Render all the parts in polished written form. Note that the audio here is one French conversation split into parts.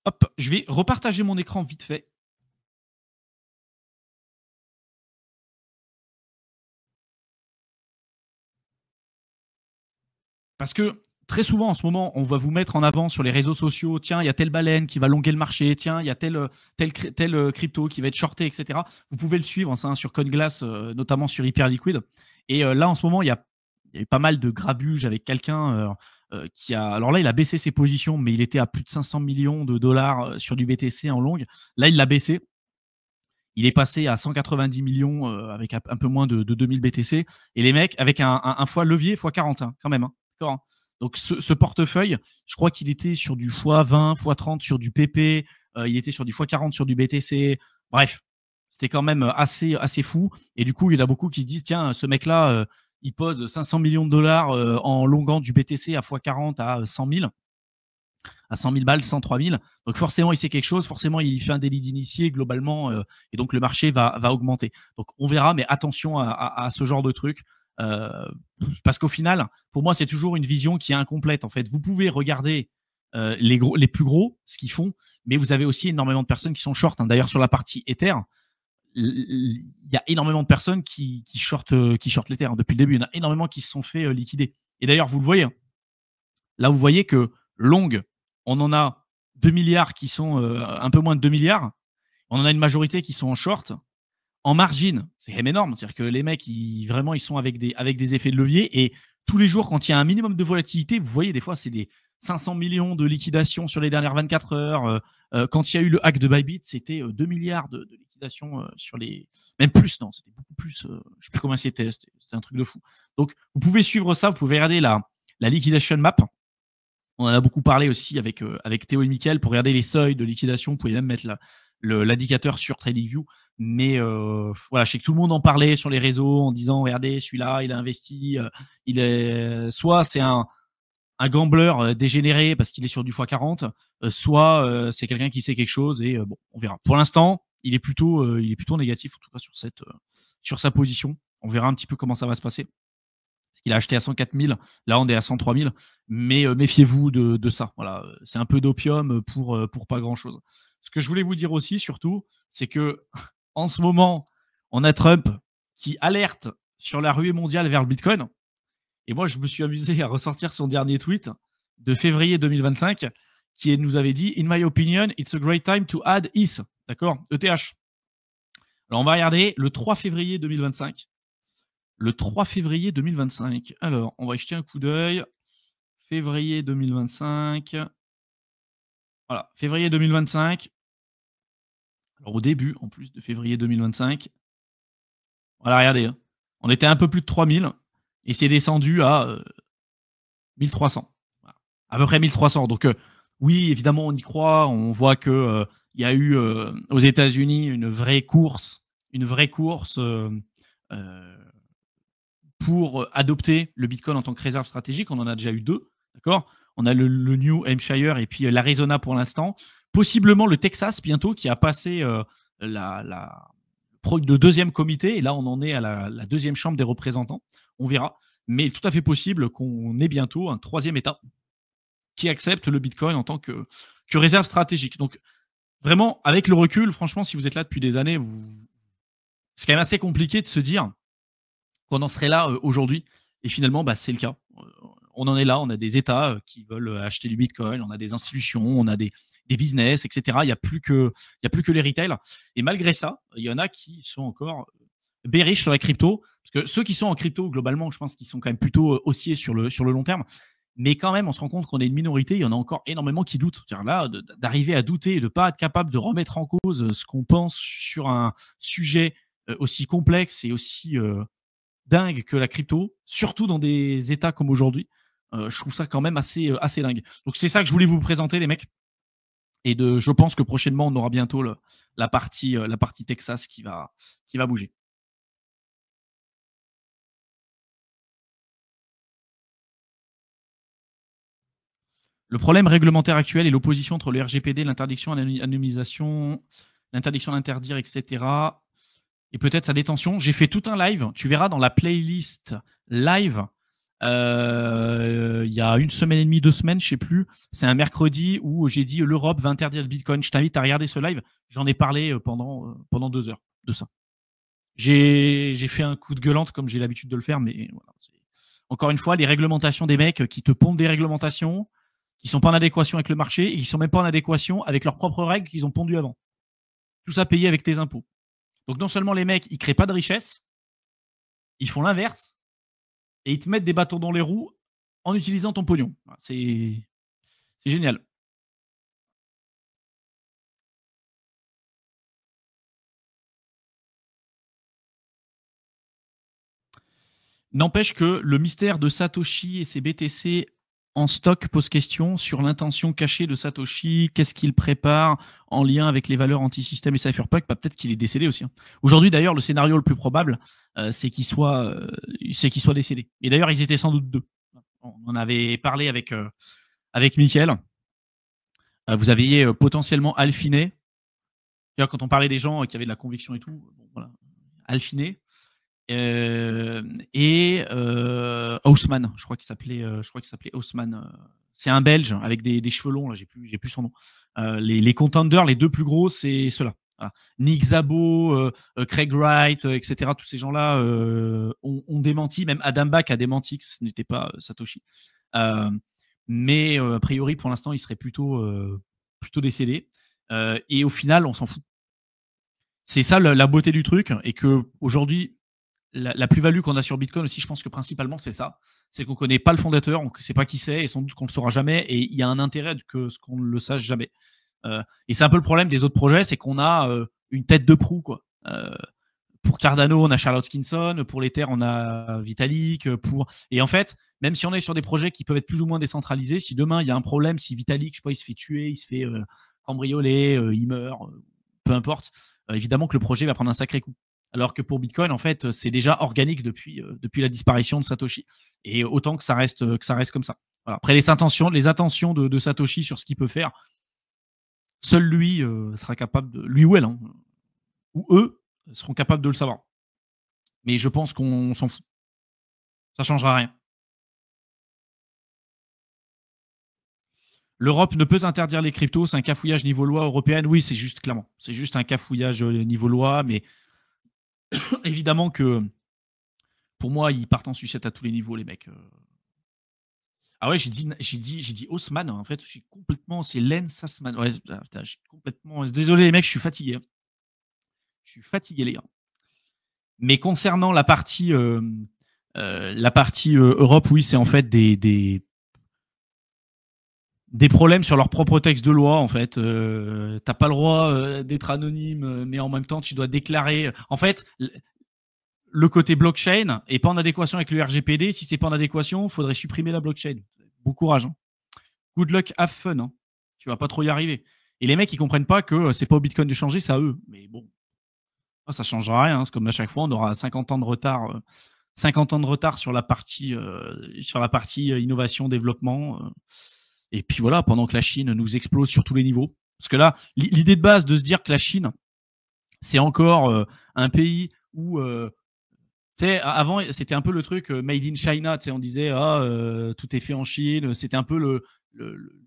Hop, je vais repartager mon écran vite fait. Parce que très souvent, en ce moment, on va vous mettre en avant sur les réseaux sociaux, tiens, il y a telle baleine qui va longuer le marché, tiens, il y a tel crypto qui va être shorté, etc. Vous pouvez le suivre ça, sur CoinGlass, notamment sur Hyperliquid. Et là, en ce moment, il y a eu pas mal de grabuge avec quelqu'un qui a. Alors là, il a baissé ses positions, mais il était à plus de 500 millions de dollars sur du BTC en longue. Là, il l'a baissé. Il est passé à 190 millions avec un peu moins de 2000 BTC. Et les mecs, avec un fois levier, fois 40, hein, quand même. Hein, d'accord, hein. Donc, ce portefeuille, je crois qu'il était sur du x20, x30 sur du PP. Il était sur du x40 sur du BTC. Bref, c'était quand même assez fou. Et du coup, il y en a beaucoup qui se disent, tiens, ce mec-là, il pose 500 millions de dollars en longuant du BTC à x40 à 100 000. À 100 000 balles, 103 000. Donc forcément, il sait quelque chose, forcément, il fait un délit d'initié globalement, et donc le marché va augmenter. Donc on verra, mais attention à ce genre de truc, parce qu'au final, pour moi, c'est toujours une vision qui est incomplète. En fait, vous pouvez regarder les plus gros, ce qu'ils font, mais vous avez aussi énormément de personnes qui sont short. Hein. D'ailleurs, sur la partie Ether, il y a énormément de personnes qui shortent l'Ether. Depuis le début, il y en a énormément qui se sont fait liquider. Et d'ailleurs, vous le voyez, hein. Là, vous voyez que long, on en a 2 milliards qui sont un peu moins de 2 milliards. On en a une majorité qui sont en short. En margin, c'est quand même énorme. C'est-à-dire que les mecs, ils sont avec des effets de levier. Et tous les jours, quand il y a un minimum de volatilité, vous voyez, des fois, c'est des 500 millions de liquidations sur les dernières 24 heures. Quand il y a eu le hack de Bybit, c'était 2 milliards de liquidations sur les. Même plus, non, c'était beaucoup plus. Je ne sais plus comment c'était. C'était un truc de fou. Donc, vous pouvez suivre ça. Vous pouvez regarder la liquidation map. On en a beaucoup parlé aussi avec Théo et Mickaël pour regarder les seuils de liquidation. Vous pouvez même mettre l'indicateur sur TradingView. Mais voilà, je sais que tout le monde en parlait sur les réseaux en disant regardez, celui-là, il a investi. Soit c'est un gambler dégénéré parce qu'il est sur du x40, soit c'est quelqu'un qui sait quelque chose. Et bon, on verra. Pour l'instant, il est plutôt négatif, en tout cas sur sa position. On verra un petit peu comment ça va se passer. Il a acheté à 104 000, là on est à 103 000, mais méfiez-vous de ça. Voilà, c'est un peu d'opium pour pas grand-chose. Ce que je voulais vous dire aussi, surtout, c'est que en ce moment, on a Trump qui alerte sur la ruée mondiale vers le Bitcoin. Et moi, je me suis amusé à ressortir son dernier tweet de février 2025 qui nous avait dit « In my opinion, it's a great time to add ETH ». D'accord, ETH. Alors, on va regarder le 3 février 2025. Le 3 février 2025. Alors, on va jeter un coup d'œil. Février 2025. Voilà, février 2025. Alors, au début, en plus de février 2025. Voilà, regardez. Hein. On était un peu plus de 3000 et c'est descendu à 1300. Voilà. À peu près 1300. Donc, oui, évidemment, on y croit. On voit qu'il y a eu aux États-Unis une vraie course pour adopter le Bitcoin en tant que réserve stratégique. On en a déjà eu 2, d'accord. On a le New Hampshire et puis l'Arizona pour l'instant. Possiblement le Texas bientôt qui a passé le deuxième comité. Et là, on en est à la deuxième chambre des représentants. On verra. Mais tout à fait possible qu'on ait bientôt un troisième État qui accepte le Bitcoin en tant que réserve stratégique. Donc, vraiment, avec le recul, franchement, si vous êtes là depuis des années, c'est quand même assez compliqué de se dire qu'on en serait là aujourd'hui. Et finalement, c'est le cas. On en est là. On a des États qui veulent acheter du Bitcoin. On a des institutions. On a des business, etc. Il n'y a plus que les retail. Et malgré ça, il y en a qui sont encore bearish sur la crypto. Parce que ceux qui sont en crypto, globalement, je pense qu'ils sont quand même plutôt haussiers sur le long terme. Mais quand même, on se rend compte qu'on est une minorité. Il y en a encore énormément qui doutent. C'est-à-dire là, d'arriver à douter et de ne pas être capable de remettre en cause ce qu'on pense sur un sujet aussi complexe et aussi dingue que la crypto, surtout dans des états comme aujourd'hui. Je trouve ça quand même assez dingue. Donc c'est ça que je voulais vous présenter, les mecs. Et je pense que prochainement, on aura bientôt la partie Texas qui va bouger. Le problème réglementaire actuel est l'opposition entre le RGPD, l'interdiction à l'anonymisation, l'interdiction d'interdire, etc. Et peut-être sa détention. J'ai fait tout un live. Tu verras dans la playlist live, il y a 1 semaine et demie, 2 semaines, je sais plus. C'est un mercredi où j'ai dit l'Europe va interdire le Bitcoin. Je t'invite à regarder ce live. J'en ai parlé pendant 2 heures de ça. J'ai fait un coup de gueulante comme j'ai l'habitude de le faire, mais voilà. Encore une fois, les réglementations des mecs qui te pondent des réglementations qui sont pas en adéquation avec le marché et qui sont même pas en adéquation avec leurs propres règles qu'ils ont pondues avant. Tout ça payé avec tes impôts. Donc non seulement les mecs, ils créent pas de richesse, ils font l'inverse et ils te mettent des bâtons dans les roues en utilisant ton pognon. C'est génial. N'empêche que le mystère de Satoshi et ses BTC en stock pose question sur l'intention cachée de Satoshi, qu'est-ce qu'il prépare en lien avec les valeurs anti-système et cypherpunk. Peut-être qu'il est décédé aussi. Aujourd'hui, d'ailleurs, le scénario le plus probable, c'est qu'il soit décédé. Et d'ailleurs, ils étaient sans doute 2. On en avait parlé avec Mickaël. Vous aviez potentiellement Alfiné. Quand on parlait des gens qui avaient de la conviction et tout, bon, voilà. Alfiné. Et Haussmann, je crois qu'il s'appelait Haussmann. C'est un Belge avec des cheveux longs, là, j'ai plus son nom. Les contenders, les 2 plus gros, c'est ceux-là. Voilà. Nick Szabo, Craig Wright, etc. Tous ces gens-là ont démenti. Même Adam Back a démenti que ce n'était pas Satoshi. Mais a priori, pour l'instant, il serait plutôt décédé. Et au final, on s'en fout. C'est ça la beauté du truc, et que aujourd'hui, la plus-value qu'on a sur Bitcoin aussi, je pense que principalement, c'est ça. C'est qu'on ne connaît pas le fondateur, on ne sait pas qui c'est, et sans doute qu'on ne le saura jamais. Et il y a un intérêt qu'on ne le sache jamais. Et c'est un peu le problème des autres projets, c'est qu'on a une tête de proue, quoi. Pour Cardano, on a Charlotte Skinson. Pour l'Ether, on a Vitalik. Et en fait, même si on est sur des projets qui peuvent être plus ou moins décentralisés, si demain, il y a un problème, si Vitalik, je sais pas, il se fait tuer, il se fait cambrioler, il meurt, peu importe, évidemment que le projet va prendre un sacré coup. Alors que pour Bitcoin, en fait, c'est déjà organique depuis la disparition de Satoshi. Et autant que ça reste comme ça. Voilà. Après, les intentions de Satoshi sur ce qu'il peut faire, seul lui sera capable de. Lui ou elle, hein, ou eux, seront capables de le savoir. Mais je pense qu'on s'en fout. Ça ne changera rien. L'Europe ne peut interdire les cryptos, c'est un cafouillage niveau loi européenne. Oui, c'est juste, clairement. C'est juste un cafouillage niveau loi, mais évidemment que pour moi, ils partent en sucette à tous les niveaux, les mecs. Ah ouais, j'ai dit Haussmann, en fait, j'ai complètement. C'est Len Sassman. Ouais, putain, j'ai complètement. Désolé, les mecs, je suis fatigué. Je suis fatigué, les gars. Mais concernant la partie Europe, oui, c'est en fait des problèmes sur leur propre texte de loi, en fait. T'as pas le droit d'être anonyme, mais en même temps, tu dois déclarer. En fait, le côté blockchain est pas en adéquation avec le RGPD. Si c'est pas en adéquation, il faudrait supprimer la blockchain. Bon courage. Hein. Good luck, have fun. Hein. Tu vas pas trop y arriver. Et les mecs, ils comprennent pas que c'est pas au Bitcoin de changer, c'est à eux. Mais bon, ça changera rien. Hein. C'est comme à chaque fois, on aura 50 ans de retard. 50 ans de retard sur la partie innovation, développement. Et puis voilà, pendant que la Chine nous explose sur tous les niveaux. Parce que là, l'idée de base de se dire que la Chine, c'est encore un pays où tu sais, avant, c'était un peu le truc made in China. Tu sais, on disait tout est fait en Chine. C'était un peu le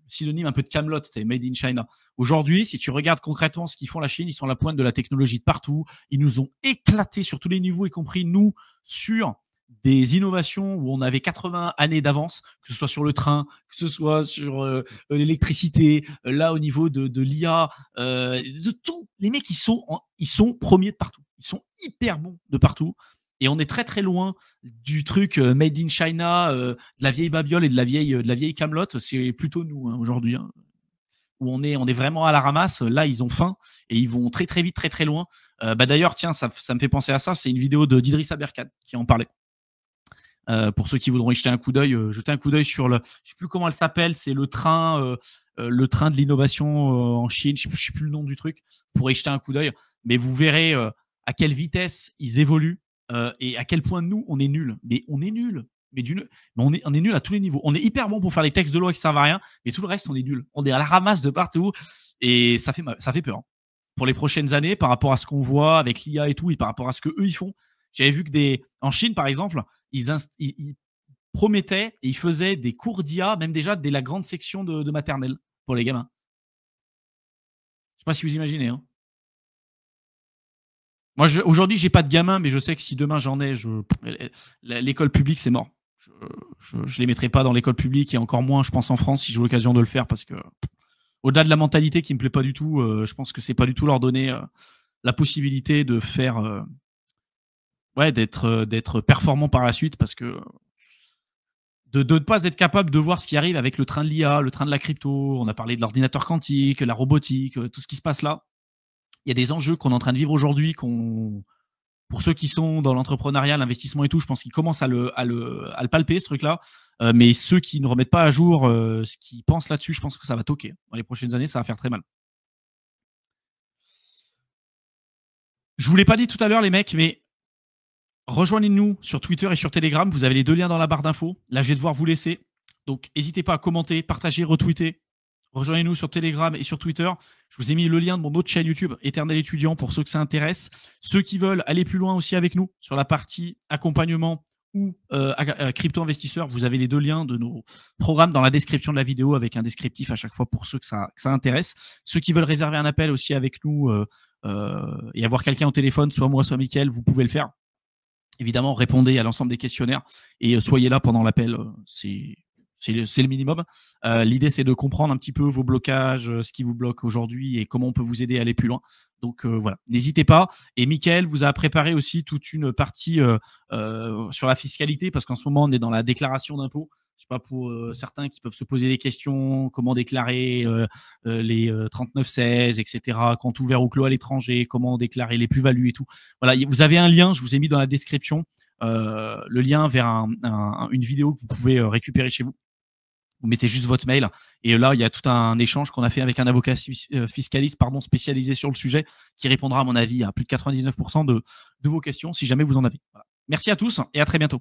synonyme un peu de Camelot. C'était made in China. Aujourd'hui, si tu regardes concrètement ce qu'ils font la Chine, ils sont à la pointe de la technologie de partout. Ils nous ont éclatés sur tous les niveaux, y compris nous, sur des innovations où on avait 80 années d'avance, que ce soit sur le train, que ce soit sur l'électricité, là au niveau de l'IA, de tout. Les mecs, ils sont premiers de partout. Ils sont hyper bons de partout. Et on est très très loin du truc made in China, de la vieille babiole et de la vieille Camelot. C'est plutôt nous aujourd'hui, hein, où on est vraiment à la ramasse. Là, ils ont faim et ils vont très très vite, très très loin. D'ailleurs, tiens, ça me fait penser à ça. C'est une vidéo d'Idriss Aberkan qui en parlait. Pour ceux qui voudront y jeter un coup d'œil, sur le. Je ne sais plus comment elle s'appelle. C'est le train de l'innovation en Chine. Je ne sais plus le nom du truc. Vous pourrez y jeter un coup d'œil. Mais vous verrez à quelle vitesse ils évoluent. Et à quel point nous, on est nuls. Mais on est nuls. Mais on est nuls à tous les niveaux. On est hyper bon pour faire les textes de loi qui servent à rien, mais tout le reste, on est nuls. On est à la ramasse de partout et ça fait peur. Hein. Pour les prochaines années, par rapport à ce qu'on voit avec l'IA et tout, et par rapport à ce qu'eux, ils font. J'avais vu que en Chine, par exemple, ils promettait et il faisait des cours d'IA, même déjà dès la grande section de maternelle pour les gamins. Je sais pas si vous imaginez, hein. Moi, aujourd'hui, j'ai pas de gamin, mais je sais que si demain j'en ai, l'école publique, c'est mort. Je les mettrai pas dans l'école publique et encore moins, je pense, en France, si j'ai l'occasion de le faire, parce que au-delà de la mentalité qui me plaît pas du tout, je pense que c'est pas du tout leur donner la possibilité de faire, ouais, d'être performant par la suite, parce que de ne pas être capable de voir ce qui arrive avec le train de l'IA, le train de la crypto. On a parlé de l'ordinateur quantique, la robotique, tout ce qui se passe là. Il y a des enjeux qu'on est en train de vivre aujourd'hui, pour ceux qui sont dans l'entrepreneuriat, l'investissement et tout, je pense qu'ils commencent à le palper, ce truc-là. Mais ceux qui ne remettent pas à jour ce qu'ils pensent là-dessus, je pense que ça va toquer. Dans les prochaines années, ça va faire très mal. Je vous l'ai pas dit tout à l'heure, les mecs, mais rejoignez-nous sur Twitter et sur Telegram. Vous avez les 2 liens dans la barre d'infos. Là, je vais devoir vous laisser. Donc, n'hésitez pas à commenter, partager, retweeter. Rejoignez-nous sur Telegram et sur Twitter. Je vous ai mis le lien de mon autre chaîne YouTube, Éternel Étudiant, pour ceux que ça intéresse. Ceux qui veulent aller plus loin aussi avec nous sur la partie accompagnement ou crypto-investisseurs, vous avez les 2 liens de nos programmes dans la description de la vidéo, avec un descriptif à chaque fois pour ceux que ça intéresse. Ceux qui veulent réserver un appel aussi avec nous et avoir quelqu'un au téléphone, soit moi, soit Mickaël, vous pouvez le faire. Évidemment, répondez à l'ensemble des questionnaires et soyez là pendant l'appel. C'est le minimum. L'idée, c'est de comprendre un petit peu vos blocages, ce qui vous bloque aujourd'hui et comment on peut vous aider à aller plus loin. Donc voilà, n'hésitez pas. Et Mickaël vous a préparé aussi toute une partie sur la fiscalité, parce qu'en ce moment, on est dans la déclaration d'impôts. Je sais pas, pour certains qui peuvent se poser des questions, comment déclarer les 3916, etc., compte ouvert ou clos à l'étranger, comment déclarer les plus-values et tout. Voilà, vous avez un lien, je vous ai mis dans la description, le lien vers une vidéo que vous pouvez récupérer chez vous. Vous mettez juste votre mail et là, il y a tout un échange qu'on a fait avec un avocat fiscaliste spécialisé sur le sujet, qui répondra, à mon avis, à plus de 99% de vos questions, si jamais vous en avez. Voilà. Merci à tous et à très bientôt.